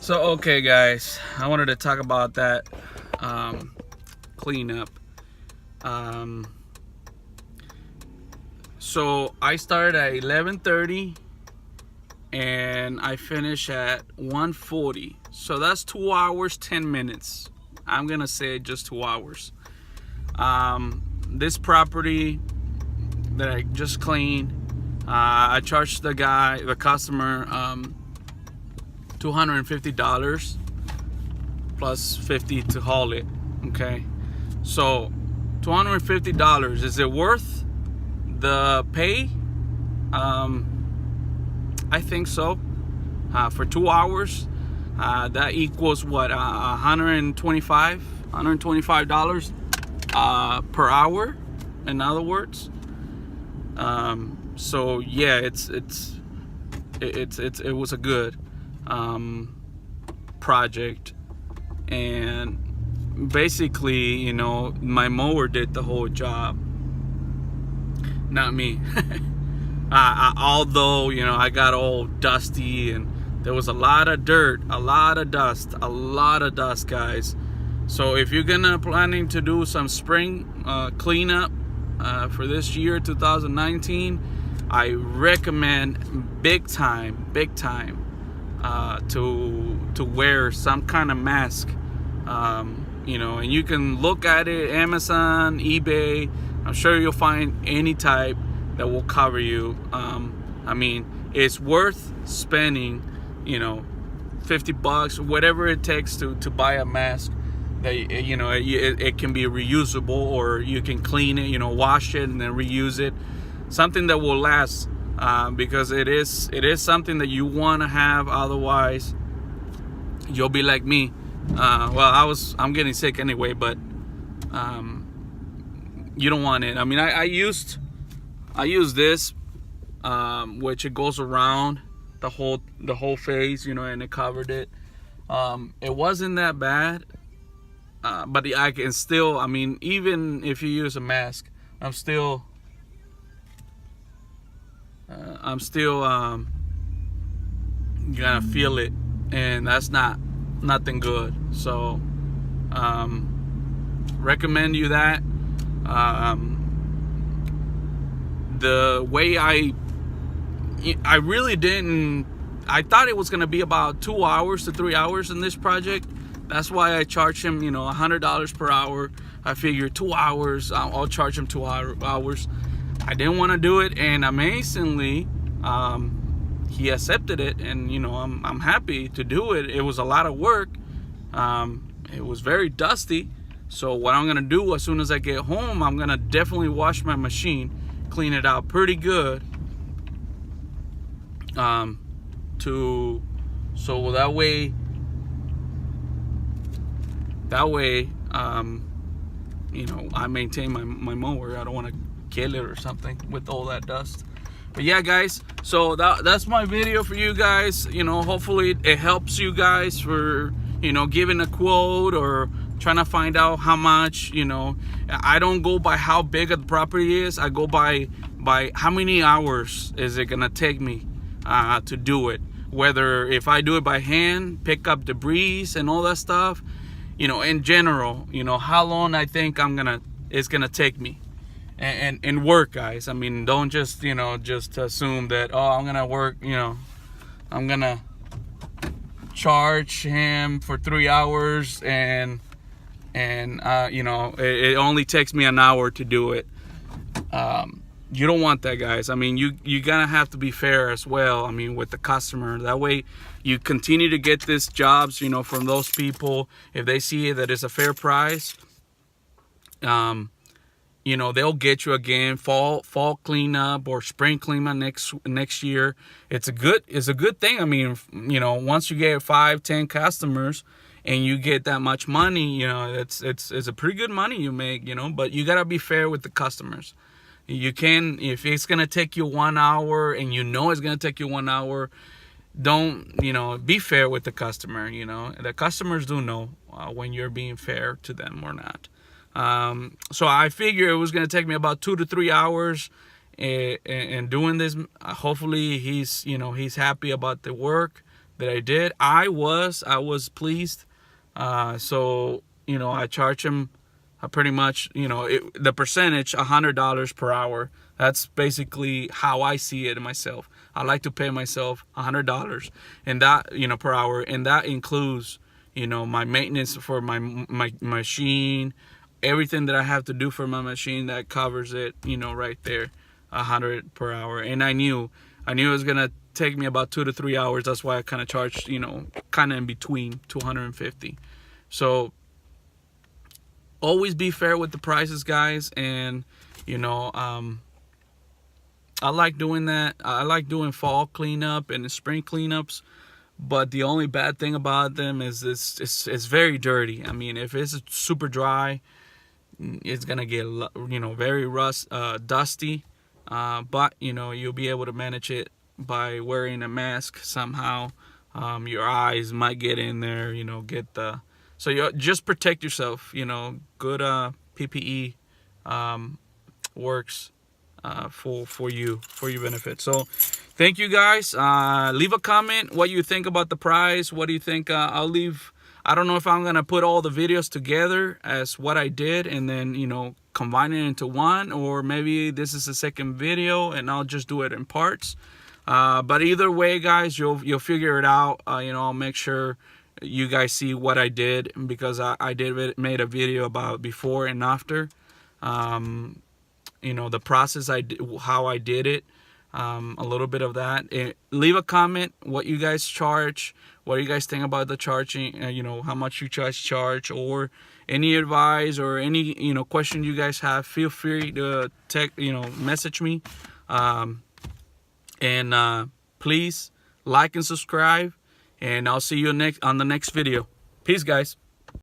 So okay, guys, I wanted to talk about that cleanup. Um, so I started at 11:30 and I finish at 1:40. So that's 2 hours 10 minutes. I'm gonna say just 2 hours. This property that I just cleaned, I charged the customer, $250 plus 50 to haul it. Okay, so $250, is it worth the pay? I think so. For 2 hours, that equals what, $125 per hour, in other words. So yeah, it was a good project. And basically, my mower did the whole job, not me. Although, I got all dusty and there was a lot of dirt, a lot of dust, guys. So if you're planning to do some spring cleanup for this year, 2019, I recommend big time to wear some kind of mask. And you can look at it, Amazon, eBay. I'm sure you'll find any type that will cover you. It's worth spending, $50, whatever it takes to buy a mask that it can be reusable, or you can clean it, wash it and then reuse it. Something that will last, because it is something that you want to have. Otherwise, you'll be like me. I'm getting sick anyway, but you don't want it. I used this, which it goes around the whole face, and it covered it. It wasn't that bad, but I can still, even if you use a mask, I'm still gonna feel it, and that's nothing good. So recommend you that. The way I really didn't, I thought it was gonna be about 2 hours to 3 hours in this project. That's why I charged him, $100 per hour. I figured 2 hours, I'll charge him 2 hours. I didn't want to do it, and amazingly, he accepted it, and I'm happy to do it. It was a lot of work. It was very dusty. So what I'm gonna do as soon as I get home, I'm gonna definitely wash my machine, clean it out pretty good. So that way, I maintain my mower. I don't want to kill it or something with all that dust. But yeah, guys, so that's my video for you guys. Hopefully it helps you guys for giving a quote or trying to find out how much. I don't go by how big the property is. I go by how many hours is it gonna take me to do it. Whether if I do it by hand, pick up debris and all that stuff, in general, how long I think it's gonna take me. And work, guys. Don't just assume that, I'm gonna work, I'm gonna charge him for 3 hours and it only takes me an hour to do it. You don't want that, guys. You gotta have to be fair as well, with the customer. That way you continue to get these jobs, from those people. If they see that it's a fair price, they'll get you again. Fall cleanup or spring cleanup next year. It's a good thing. Once you get 5-10 customers and you get that much money, it's a pretty good money you make. But you gotta be fair with the customers. You can, if it's gonna take you 1 hour and it's gonna take you 1 hour, don't be fair with the customer. The customers do know when you're being fair to them or not. So I figure it was going to take me about 2 to 3 hours and doing this. Hopefully he's happy about the work that I did. I was pleased. So you know, I charge him pretty much, you know, the percentage, $100 per hour. That's basically how I see it myself. I like to pay myself $100, and that, you know, per hour, and that includes, you know, my maintenance for my machine, everything that I have to do for my machine. That covers it, you know, right there, 100 per hour. And I knew it was gonna take me about 2 to 3 hours. That's why I kind of charged, you know, kind of in between, 250. So always be fair with the prices, guys. And you know, I like doing that. I like doing fall cleanup and spring cleanups, but the only bad thing about them is it's very dirty. I mean, if it's super dry, it's gonna get, you know, very dusty. But you know, you'll be able to manage it by wearing a mask somehow. Your eyes might get in there, you know, so you just protect yourself. You know, good PPE works for your benefit. So thank you, guys. Leave a comment what you think about the price. What do you think? I don't know if I'm gonna put all the videos together as what I did and then, you know, combine it into one, or maybe this is the second video and I'll just do it in parts. But either way, guys, you'll figure it out. You know, I'll make sure you guys see what I did, because I made a video about before and after. You know, the process how I did it, a little bit of that. Leave a comment what you guys charge, what do you guys think about the charging, you know, how much you guys charge, or any advice or any, you know, question you guys have. Feel free to message me, and please like and subscribe, and I'll see you on the next video. Peace, guys.